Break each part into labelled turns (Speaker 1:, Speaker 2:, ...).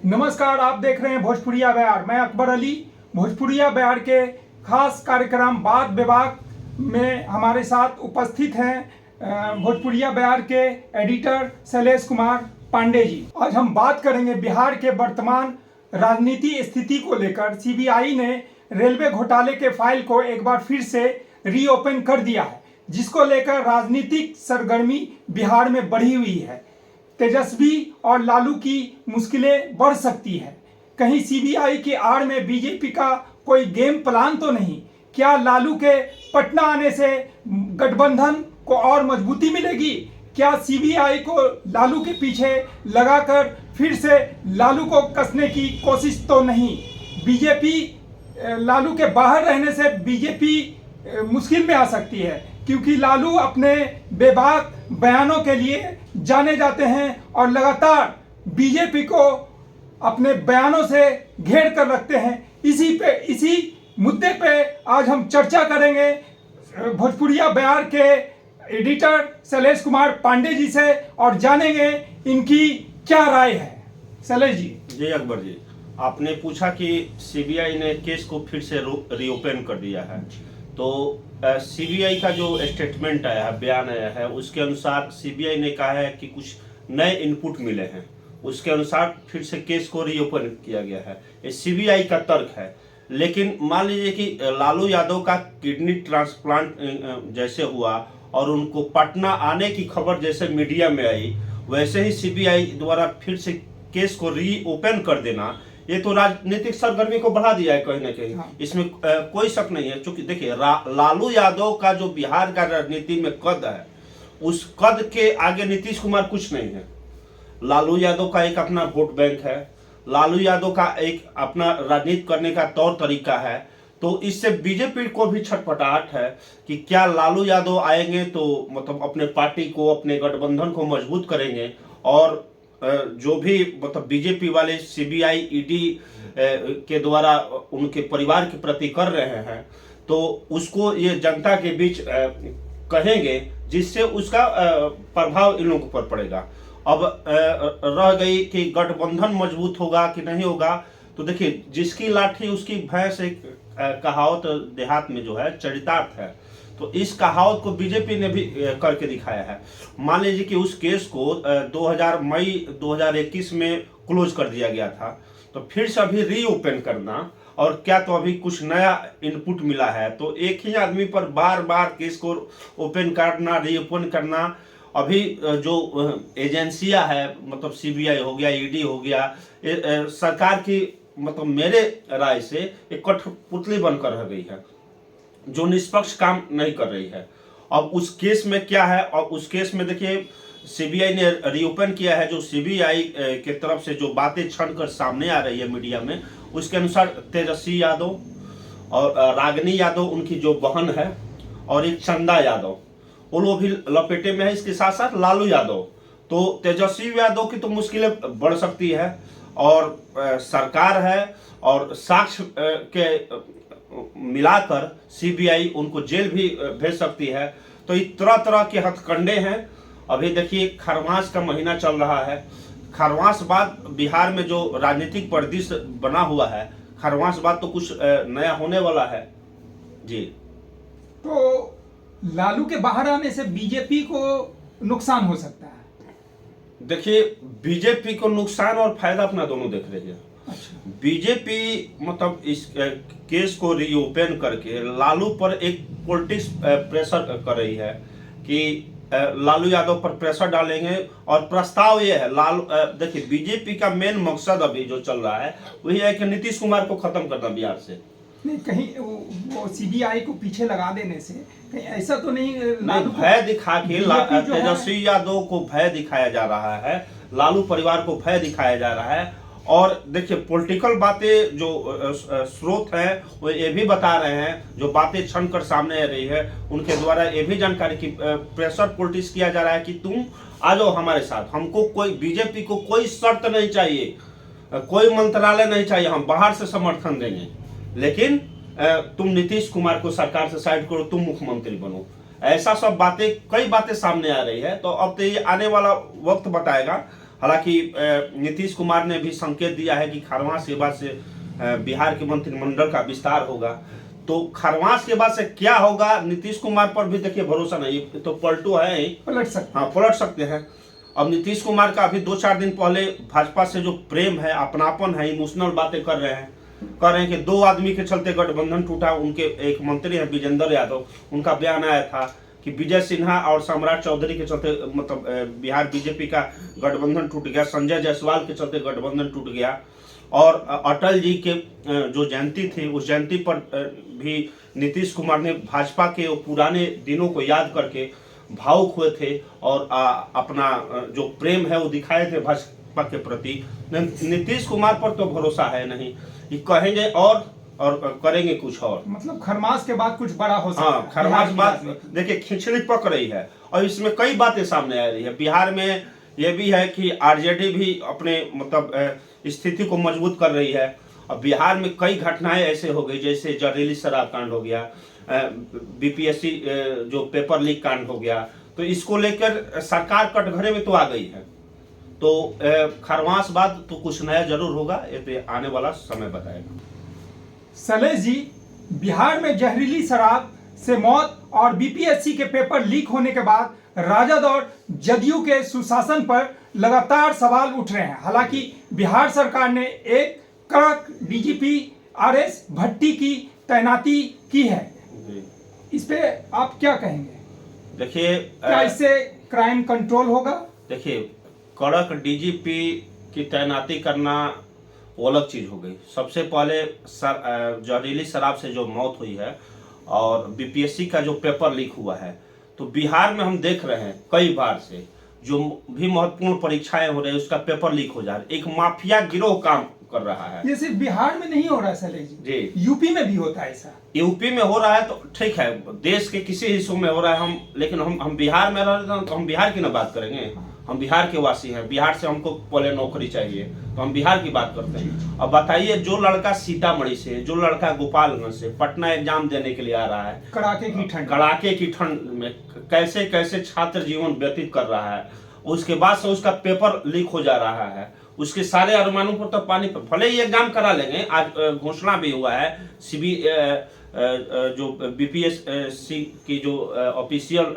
Speaker 1: नमस्कार, आप देख रहे हैं भोजपुरिया बयार। मैं अकबर अली। भोजपुरिया बयार के खास कार्यक्रम बात विभाग में हमारे साथ उपस्थित हैं भोजपुरिया बयार के एडिटर शैलेश कुमार पांडे जी। आज हम बात करेंगे बिहार के वर्तमान राजनीति स्थिति को लेकर। सीबीआई ने रेलवे घोटाले के फाइल को एक बार फिर से रीओपन कर दिया है, जिसको लेकर राजनीतिक सरगर्मी बिहार में बढ़ी हुई है। तेजस्वी और लालू की मुश्किलें बढ़ सकती है। कहीं सीबीआई की आड़ में बीजेपी का कोई गेम प्लान तो नहीं? क्या लालू के पटना आने से गठबंधन को और मजबूती मिलेगी? क्या सीबीआई को लालू के पीछे लगाकर फिर से लालू को कसने की कोशिश तो नहीं? बीजेपी लालू के बाहर रहने से बीजेपी मुश्किल में आ सकती है, क्योंकि लालू अपने बेबाक बयानों के लिए जाने जाते हैं और लगातार बीजेपी को अपने बयानों से घेर कर रखते हैं। इसी मुद्दे पे आज हम चर्चा करेंगे भोजपुरिया बयार के एडिटर शैलेश कुमार पांडे जी से और जानेंगे इनकी क्या राय है। शैलेश जी।
Speaker 2: जी अकबर जी, आपने पूछा कि सीबीआई ने केस को फिर से रीओपन कर दिया है, तो सीबीआई का जो स्टेटमेंट आया है, बयान आया है, उसके अनुसार सीबीआई ने कहा है कि कुछ नए इनपुट मिले हैं, उसके अनुसार फिर से केस को रीओपन किया गया है। ये सीबीआई का तर्क है। लेकिन मान लीजिए कि लालू यादव का किडनी ट्रांसप्लांट जैसे हुआ और उनको पटना आने की खबर जैसे मीडिया में आई, वैसे ही सीबीआई द्वारा फिर से केस को रीओपन कर देना, ये तो राजनीतिक सरगर्मी को बढ़ा दिया है कहीं ना कहीं। हाँ। इसमें कोई शक नहीं है। क्योंकि देखिए, लालू यादव का जो बिहार का राजनीति में कद है, उस कद के आगे नीतीश कुमार कुछ नहीं है। लालू यादव का एक अपना वोट बैंक है, लालू यादव का एक अपना राजनीति करने का तौर तरीका है। तो इससे बीजेपी को भी छटपटाहट है कि क्या लालू यादव आएंगे तो मतलब अपने पार्टी को, अपने गठबंधन को मजबूत करेंगे, और जो भी मतलब बीजेपी वाले सीबीआई ईडी के द्वारा उनके परिवार के प्रति कर रहे हैं, तो उसको ये जनता के बीच कहेंगे, जिससे उसका प्रभाव इन लोगों पर पड़ेगा। अब रह गई कि गठबंधन मजबूत होगा कि नहीं होगा, तो देखिए, जिसकी लाठी उसकी भैंस, एक कहावत देहात में जो है चरितार्थ है, तो इस कहावत को बीजेपी ने भी करके दिखाया है। मान लीजिए कि उस केस को मई 2021 में क्लोज कर दिया गया था, तो फिर से अभी रीओपन करना, और क्या तो अभी कुछ नया इनपुट मिला है, तो एक ही आदमी पर बार बार केस को ओपन करना, रीओपन करना। अभी जो एजेंसियां है, मतलब सीबीआई हो गया, ईडी हो गया, सरकार की मतलब मेरे राय से एक कठपुतली बनकर रह गई है, जो निष्पक्ष काम नहीं कर रही है। अब उस केस में क्या है, और उस केस में देखिए सीबीआई ने रीओपन किया है। जो सीबीआई के तरफ से जो बातें छन कर सामने आ रही है मीडिया में, उसके अनुसार तेजस्वी यादव और रागिनी यादव, उनकी जो बहन है, और एक चंदा यादव, वो लोग भी लपेटे में है। इसके साथ साथ लालू यादव, तो तेजस्वी यादव की तो मुश्किलें बढ़ सकती है, और सरकार है, और साक्ष्य के मिलाकर सीबीआई उनको जेल भी भेज सकती है। तो ये तरह तरह के हथकंडे हैं। अभी देखिए, खरमास का महीना चल रहा है। खरमास बाद बिहार में जो राजनीतिक परिदृश्य बना हुआ है, खरमास बाद तो कुछ नया होने वाला है। जी,
Speaker 1: तो लालू के बाहर आने से बीजेपी को नुकसान हो सकता है?
Speaker 2: देखिए, बीजेपी को नुकसान और फायदा अपना दोनों देख रही है।
Speaker 1: अच्छा।
Speaker 2: बीजेपी मतलब इस केस को रीओपन करके लालू पर एक पॉलिटिक्स प्रेशर कर रही है कि लालू यादव पर प्रेशर डालेंगे, और प्रस्ताव ये है, लालू देखिए, बीजेपी का मेन मकसद अभी जो चल रहा है वही है कि नीतीश कुमार को खत्म करना बिहार से।
Speaker 1: नहीं, कहीं वो सीबीआई को पीछे लगा देने से कहीं ऐसा तो नहीं?
Speaker 2: भय दिखा के तेजस्वी यादव को भय दिखाया जा रहा है, लालू परिवार को भय दिखाया जा रहा है। और देखिए, पॉलिटिकल बातें जो स्रोत हैं वो ये भी बता रहे हैं, जो बातें छन कर सामने आ रही है, उनके द्वारा ये भी जानकारी की प्रेशर पॉलिटिक्स किया जा रहा है कि तुम आ जाओ हमारे साथ, हमको कोई, बीजेपी को कोई शर्त नहीं चाहिए, कोई मंत्रालय नहीं चाहिए, हम बाहर से समर्थन देंगे, लेकिन तुम नीतीश कुमार को सरकार से साइड करो, तुम मुख्यमंत्री बनो। ऐसा सब बातें, कई बातें सामने आ रही है। तो अब तो ये आने वाला वक्त बताएगा। हालांकि नीतीश कुमार ने भी संकेत दिया है कि खरवास के बाद से बिहार के मंत्रिमंडल का विस्तार होगा। तो खरवास के बाद से क्या होगा, नीतीश कुमार पर भी देखिए भरोसा नहीं, तो पलटू है ही,
Speaker 1: पलट सकते।
Speaker 2: हाँ पलट सकते हैं। अब नीतीश कुमार का अभी 2-4 दिन पहले भाजपा से जो प्रेम है, अपनापन है, इमोशनल बातें कर रहे हैं कि 2 आदमी के चलते गठबंधन टूटा। उनके एक मंत्री हैं विजेंद्र यादव, उनका बयान आया था कि विजय सिन्हा और सम्राट चौधरी के चलते मतलब बिहार बीजेपी का गठबंधन टूट गया, संजय जायसवाल के चलते गठबंधन टूट गया। और अटल जी के जो जयंती थी, उस जयंती पर भी नीतीश कुमार ने भाजपा के पुराने दिनों को याद करके भावुक हुए थे और अपना जो प्रेम है वो दिखाए थे भाजपा के प्रति। नीतीश कुमार पर तो भरोसा है नहीं, ये कहेंगे और करेंगे कुछ और।
Speaker 1: मतलब खरमास के बाद कुछ बड़ा हो सकता है।
Speaker 2: हाँ, खरमास बात देखिए खिचड़ी पक रही है और इसमें कई बातें सामने आ रही है। बिहार में ये भी है कि आरजेडी भी अपने मतलब स्थिति को मजबूत कर रही है। अब बिहार में कई घटनाएं ऐसे हो गई, जैसे जहरीली शराब कांड हो गया, बीपीएससी जो पेपर लीक कांड हो गया, तो इसको लेकर सरकार कटघरे में तो आ गई है। तो खरमास बाद तो कुछ नया जरूर होगा, ये तो आने वाला समय बताएगा।
Speaker 1: शैलेश जी, बिहार में जहरीली शराब से मौत और बीपीएससी के पेपर लीक होने के बाद राजद और जदयू के सुशासन पर लगातार सवाल उठ रहे हैं। हालांकि बिहार सरकार ने एक कड़क डीजीपी आरएस भट्टी की तैनाती की है, इस पे आप क्या कहेंगे?
Speaker 2: देखिए,
Speaker 1: क्या इससे क्राइम कंट्रोल होगा? देखिए,
Speaker 2: कड़क डीजीपी की तैनाती करना वो अलग चीज हो गई। सबसे पहले जहरीली शराब से जो मौत हुई है और बीपीएससी का जो पेपर लीक हुआ है, तो बिहार में हम देख रहे हैं कई बार से जो भी महत्वपूर्ण परीक्षाएं हो रही है उसका पेपर लीक हो जा रहा है। एक माफिया गिरोह काम कर रहा है।
Speaker 1: ये सिर्फ बिहार में नहीं हो रहा है शैलेश जी, यूपी में भी होता है ऐसा।
Speaker 2: यूपी में हो रहा है तो ठीक है, देश के किसी हिस्सों में हो रहा है, लेकिन हम बिहार में रह रहे हैं तो हम बिहार की ना बात करेंगे। हम बिहार के वासी हैं, बिहार से हमको पहले नौकरी चाहिए, तो हम बिहार की बात करते हैं। अब बताइए, जो लड़का सीतामढ़ी से, जो लड़का गोपालगंज से पटना एग्जाम देने के लिए आ रहा है, कड़ाके की ठंड में कैसे कैसे छात्र जीवन व्यतीत कर रहा है, उसके बाद से उसका पेपर लीक हो जा रहा है, उसके सारे अरमानों पर तो पानी पर। भले ही एग्जाम करा लेंगे, आज घोषणा भी हुआ है, जो बीपीएससी की जो ऑफिशियल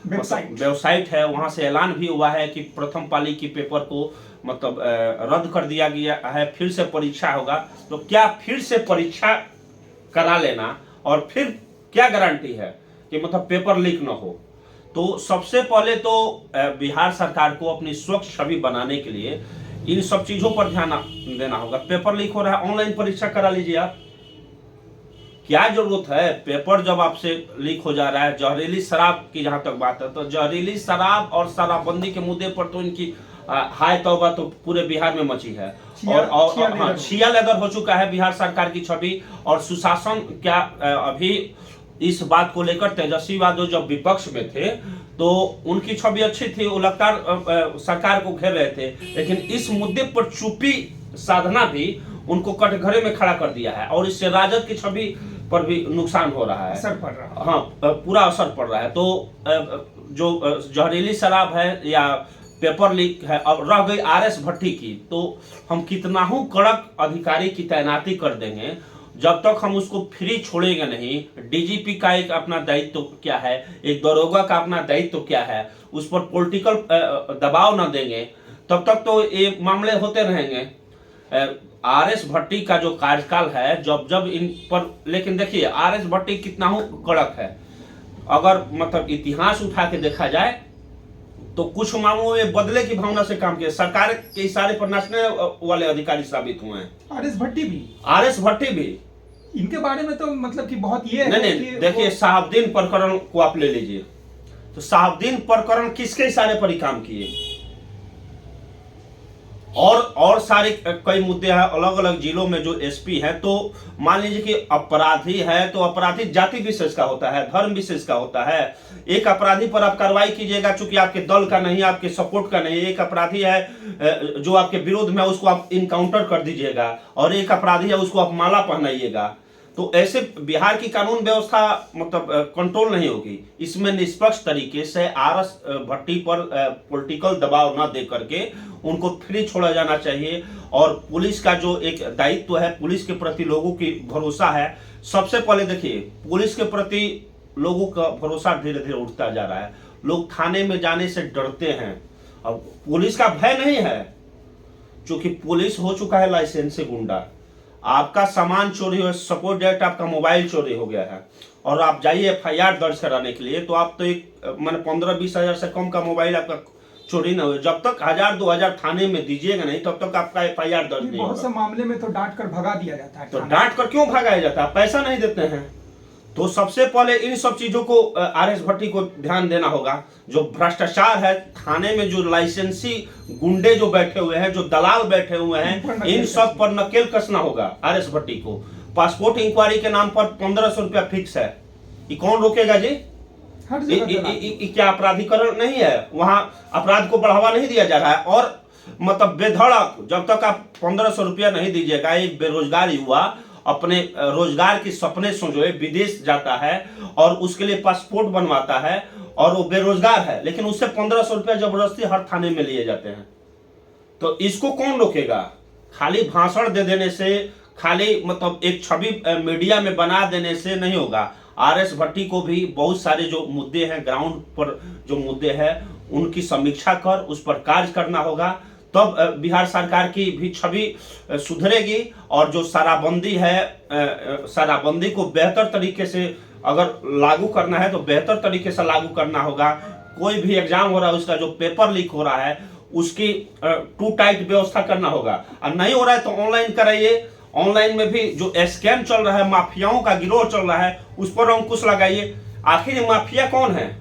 Speaker 2: वेबसाइट है वहां से ऐलान भी हुआ है कि प्रथम पाली की पेपर को मतलब रद्द कर दिया गया है, फिर से परीक्षा होगा। तो क्या फिर से परीक्षा करा लेना और फिर क्या गारंटी है कि मतलब पेपर लीक ना हो? तो सबसे पहले तो बिहार सरकार को अपनी स्वच्छ छवि बनाने के लिए इन सब चीजों पर ध्यान देना होगा। पेपर लीक हो रहा है, ऑनलाइन परीक्षा करा लीजिए आप, क्या जरूरत है? पेपर जब आपसे लीक हो जा रहा है। जहरीली शराब की जहां तक बात है, तो जहरीली शराब और शराबबंदी के मुद्दे पर तो इनकी हाय तौबा तो पूरे बिहार में मची है। और छिया लेदर हो चुका है बिहार सरकार की छवि और सुशासन। क्या अभी इस बात को लेकर तेजस्वी यादव जब विपक्ष में थे तो उनकी छवि अच्छी थी, वो लगातार सरकार को घेर रहे थे, लेकिन इस मुद्दे पर चुप्पी साधना भी उनको कटघरे में खड़ा कर दिया है और इससे राजद की छवि पर भी नुकसान हो रहा है,
Speaker 1: असर पड़ रहा है।
Speaker 2: हाँ, पूरा असर पड़ रहा है। तो जो जहरीली शराब है या पेपर लीक है, अब रह गई आरएस भट्टी की, तो हम कितना ही कड़क अधिकारी की तैनाती कर देंगे, जब तक हम उसको फ्री छोड़ेंगे नहीं। डीजीपी का एक अपना दायित्व क्या है, एक दरोगा का अपना दायित्व क्या है, उस पर पॉलिटिकल दबाव न देंगे, तब तक तो ये मामले होते रहेंगे। आरएस भट्टी का जो कार्यकाल है, जब इन पर, लेकिन देखिए आरएस भट्टी कितना ही कड़क है, अगर मतलब इतिहास उठा के देखा जाए तो कुछ मामलों में बदले की भावना से काम किया, सरकार के इशारे पर नाचने वाले अधिकारी साबित हुए हैं।
Speaker 1: आरएस भट्टी भी इनके बारे में तो मतलब कि बहुत ये
Speaker 2: नहीं, देखिए शहाबुद्दीन प्रकरण को आप ले लीजिए, तो शहाबुद्दीन प्रकरण किसके इशारे पर ही काम किए, और सारे कई मुद्दे हैं अलग अलग जिलों में जो एसपी है। तो मान लीजिए कि अपराधी है तो अपराधी जाति विशेष का होता है, धर्म विशेष का होता है। एक अपराधी पर आप कार्रवाई कीजिएगा चूंकि आपके दल का नहीं, आपके सपोर्ट का नहीं। एक अपराधी है जो आपके विरोध में, उसको आप इनकाउंटर कर दीजिएगा, और एक अपराधी है उसको आप माला पहनाइएगा। तो ऐसे बिहार की कानून व्यवस्था मतलब कंट्रोल नहीं होगी। इसमें निष्पक्ष तरीके से आरएस भट्टी पर पॉलिटिकल दबाव न दे करके उनको फ्री छोड़ा जाना चाहिए। और पुलिस का जो एक दायित्व है, पुलिस के प्रति लोगों की भरोसा है। सबसे पहले देखिए, पुलिस के प्रति लोगों का भरोसा धीरे धीरे उठता जा रहा है। लोग थाने में जाने से डरते हैं। अब पुलिस का भय नहीं है, क्योंकि पुलिस हो चुका है लाइसेंसी गुंडा। आपका सामान चोरी हो, सपोज डेट आपका मोबाइल चोरी हो गया है और आप जाइए एफआईआर दर्ज कराने के लिए, तो आप तो एक मैंने 15-20 हजार से कम का मोबाइल आपका चोरी ना हो, जब तक 1000-2000 थाने में दीजिएगा नहीं तब तक आपका एफआईआर दर्ज नहीं होगा।
Speaker 1: बहुत से मामले में तो डांट कर भगा दिया जाता है।
Speaker 2: तो डांट कर क्यों भगाया जाता है? पैसा नहीं देते हैं। तो सबसे पहले इन सब चीजों को आरएस भट्टी को ध्यान देना होगा। जो भ्रष्टाचार है थाने में, जो लाइसेंसी गुंडे जो बैठे हुए हैं, जो दलाल बैठे हुए हैं, इन सब पर नकेल कसना होगा आरएस भट्टी को। पासपोर्ट इंक्वायरी के नाम पर 1500 रुपया फिक्स है, ये कौन रोकेगा जी? क्या अपराधीकरण नहीं है? वहां अपराध को बढ़ावा नहीं दिया जा रहा है। और मतलब बेधड़क जब तक आप 1500 रुपया नहीं दीजिएगा, एक बेरोजगार युवा अपने रोजगार के सपने सोचे विदेश जाता है और उसके लिए पासपोर्ट बनवाता है और वो बेरोजगार है, लेकिन उससे 1500 रुपया जबरदस्ती हर थाने में लिए जाते हैं। तो इसको कौन रोकेगा? खाली भाषण दे देने से, खाली मतलब एक छवि मीडिया में बना देने से नहीं होगा। आरएस भट्टी को भी बहुत सारे जो मुद्दे हैं, ग्राउंड पर जो मुद्दे हैं, उनकी समीक्षा कर उस पर कार्य करना होगा। तब बिहार सरकार की भी छवि सुधरेगी। और जो शराबबंदी है, शराबबंदी को बेहतर तरीके से अगर लागू करना है तो बेहतर तरीके से लागू करना होगा। कोई भी एग्जाम हो रहा है, उसका जो पेपर लीक हो रहा है उसकी टू टाइट व्यवस्था करना होगा। और नहीं हो रहा है तो ऑनलाइन कराइए। ऑनलाइन में भी जो स्कैम चल रहा है, माफियाओं का गिरोह चल रहा है, उस पर अंकुश लगाइए। आखिर ये माफिया कौन है?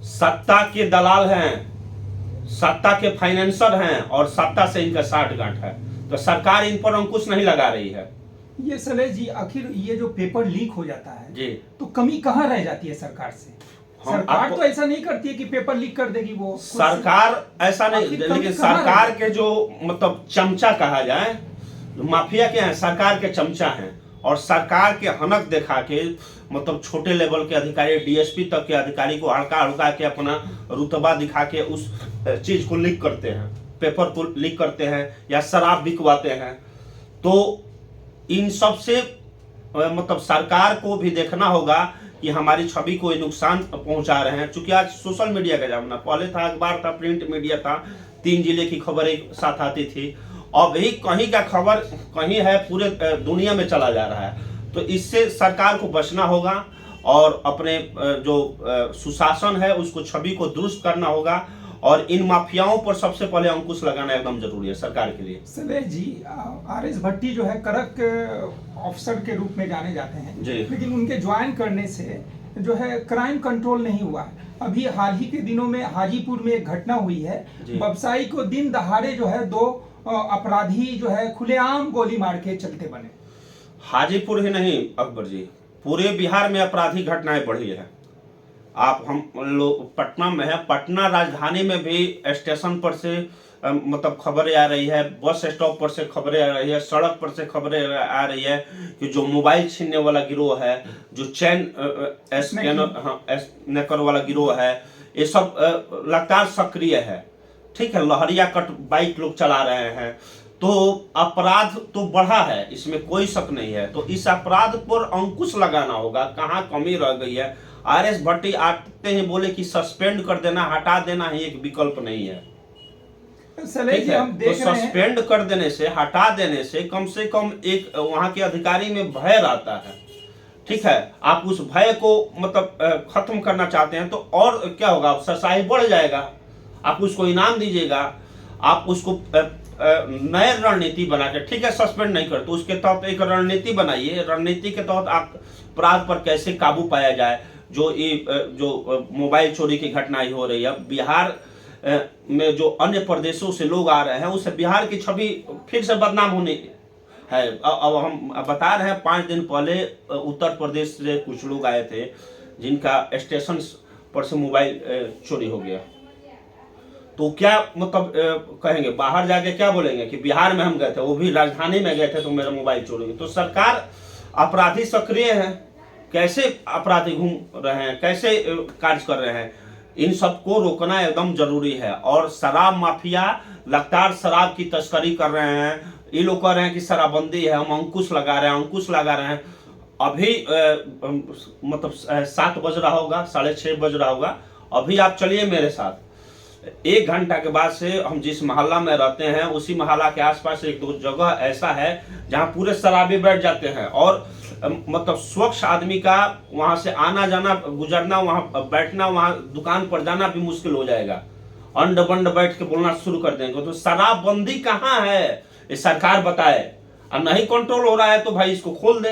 Speaker 2: सत्ता के दलाल हैं, सत्ता के फाइनेंसर हैं और सत्ता से इनका साठगांठ है। तो सरकार इन पर अंकुश नहीं लगा रही है।
Speaker 1: ये सलेश जी, आखिर ये जो पेपर लीक हो जाता है
Speaker 2: जी,
Speaker 1: तो कमी कहाँ रह जाती है सरकार से? सरकार तो ऐसा नहीं करती है कि पेपर लीक कर देगी। वो
Speaker 2: सरकार ऐसा नहीं, लेकिन सरकार के जो मतलब चमचा कहा जाए, माफिया के हैं, सरकार के चमचा हैं। और सरकार के हनक दिखा के मतलब छोटे लेवल के अधिकारी, डीएसपी तक के अधिकारी को हड़का हड़का के अपना रुतबा दिखा के उस चीज को लीक करते हैं, पेपर को लीक करते हैं या शराब बिकवाते हैं। तो इन सब से मतलब सरकार को भी देखना होगा कि हमारी छवि को नुकसान पहुंचा रहे हैं। चूंकि आज सोशल मीडिया का जमाना, पहले था अखबार था, प्रिंट मीडिया था, 3 जिले की खबर एक साथ आती थी। अब ही कहीं का खबर कहीं है, पूरे दुनिया में चला जा रहा है। तो इससे सरकार को बचना होगा और अपने जो सुशासन है उसको, छवि को दुरुस्त करना होगा। और इन माफियाओं पर सबसे पहले अंकुश लगाना एकदम जरूरी है सरकार के लिए।
Speaker 1: सलेश जी, आरएस भट्टी जो है कड़क ऑफिसर के रूप में जाने जाते हैं, लेकिन उनके ज्वाइन करने से जो है क्राइम कंट्रोल नहीं हुआ है। अभी हाल ही के दिनों में हाजीपुर में एक घटना हुई है, व्यवसायी को दिन दहाड़े जो है 2 अपराधी जो है खुलेआम गोली मार के चलते बने।
Speaker 2: हाजीपुर ही नहीं अकबर जी, पूरे बिहार में अपराधी घटनाएं बढ़ी है। आप हम लोग पटना में है, पटना राजधानी में भी स्टेशन पर से मतलब खबरें आ रही है, बस स्टॉप पर से खबरें आ रही है, सड़क पर से खबरें आ रही है कि जो मोबाइल छीनने वाला गिरोह है, जो चैन स्नैकर वाला गिरोह है, ये सब लगातार सक्रिय है। ठीक है, लहरिया कट बाइक लोग चला रहे हैं। तो अपराध तो बढ़ा है, इसमें कोई शक नहीं है। तो इस अपराध पर अंकुश लगाना होगा, कहाँ कमी रह गई है। आरएस भट्टी आते हैं बोले कि सस्पेंड कर देना, हटा देना ही एक विकल्प नहीं है।
Speaker 1: ठीक है,
Speaker 2: तो सस्पेंड कर देने से, हटा देने से कम एक वहां के अधिकारी में भय रहता है। ठीक है, आप उस भय को मतलब खत्म करना चाहते हैं तो और क्या होगा, सरसाई बढ़ जाएगा। आप उसको इनाम दीजिएगा, आप उसको नए रणनीति बना के, ठीक है सस्पेंड नहीं करते, उसके तहत एक रणनीति बनाइए। रणनीति के तहत आप अपराध पर कैसे काबू पाया जाए। जो मोबाइल चोरी की घटनाएं हो रही है बिहार में, जो अन्य प्रदेशों से लोग आ रहे हैं, उससे बिहार की छवि फिर से बदनाम होने है। अब हम बता रहे हैं, 5 दिन पहले उत्तर प्रदेश से कुछ लोग आए थे जिनका स्टेशन पर से मोबाइल चोरी हो गया। तो क्या मतलब कहेंगे, बाहर जाके क्या बोलेंगे कि बिहार में हम गए थे, वो भी राजधानी में गए थे तो मेरा मोबाइल चोरी हो गया। तो सरकार अपराधी सक्रिय हैं, कैसे अपराधी घूम रहे हैं, कैसे कार्य कर रहे हैं, इन सबको रोकना एकदम जरूरी है। और शराब माफिया लगातार शराब की तस्करी कर रहे हैं। ये लोग कह रहे हैं कि शराबबंदी है, हम अंकुश लगा रहे हैं, अंकुश लगा रहे हैं। अभी मतलब 7 बज रहा होगा, 6:30 बज रहा होगा। अभी आप चलिए मेरे साथ, 1 घंटा के बाद से हम जिस मोहल्ला में रहते हैं उसी मोहल्ला के आसपास 1-2 जगह ऐसा है जहां पूरे शराबी बैठ जाते हैं, और मतलब स्वच्छ आदमी का वहां से आना जाना, गुजरना, वहां बैठना, वहां दुकान पर जाना भी मुश्किल हो जाएगा। अंड बंड बैठ के बोलना शुरू कर देंगे। तो शराबबंदी कहाँ है, ये सरकार बताए। और नहीं कंट्रोल हो रहा है तो भाई इसको खोल दे।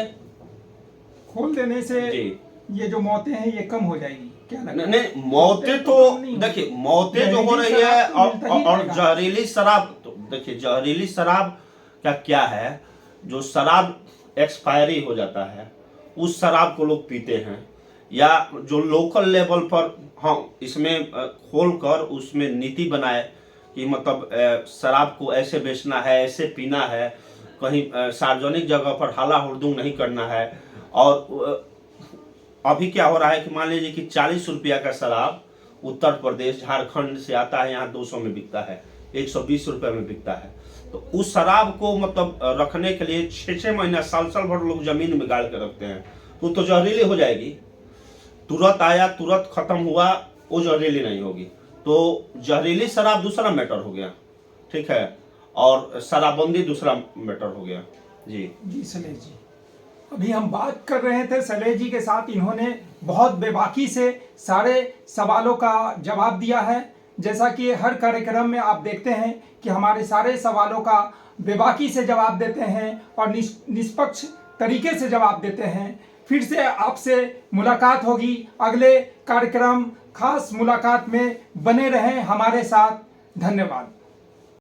Speaker 1: खोल देने से
Speaker 2: जी।
Speaker 1: ये जो मौतें हैं ये कम हो जाएगी, क्या लगता है?
Speaker 2: नहीं, मौतें तो देखिए, मौतें जो हो रही है, और जहरीली शराब, तो देखिए जहरीली शराब का क्या है, जो शराब एक्सपायरी हो जाता है उस शराब को लोग पीते हैं, या जो लोकल लेवल पर हम इसमें खोल कर उसमें नीति बनाए कि मतलब शराब को ऐसे बेचना है, ऐसे पीना है, कहीं सार्वजनिक जगह पर हाला हुड़दुंग नहीं करना है। और अभी क्या हो रहा है कि मान लीजिए कि 40 रुपया का शराब उत्तर प्रदेश झारखंड से आता है, यहाँ 200 में बिकता है, 120 रुपये में बिकता है। तो उस शराब को मतलब रखने के लिए 6-6 महीना, साल भर लोग जमीन में गाड़ के रखते हैं। तो जहरीली हो जाएगी, तुरंत आया तुरंत खत्म हुआ, वो जहरीली नहीं होगी। तो जहरीली शराब दूसरा मैटर हो गया, ठीक है, और शराबबंदी दूसरा मैटर हो गया। जी
Speaker 1: सलेह जी, अभी हम बात कर रहे थे सलेह जी के साथ, इन्होंने बहुत बेबाकी से सारे सवालों का जवाब दिया है। जैसा कि हर कार्यक्रम में आप देखते हैं कि हमारे सारे सवालों का बेबाकी से जवाब देते हैं और निष्पक्ष तरीके से जवाब देते हैं। फिर से आपसे मुलाकात होगी अगले कार्यक्रम खास मुलाकात में, बने रहें हमारे साथ। धन्यवाद।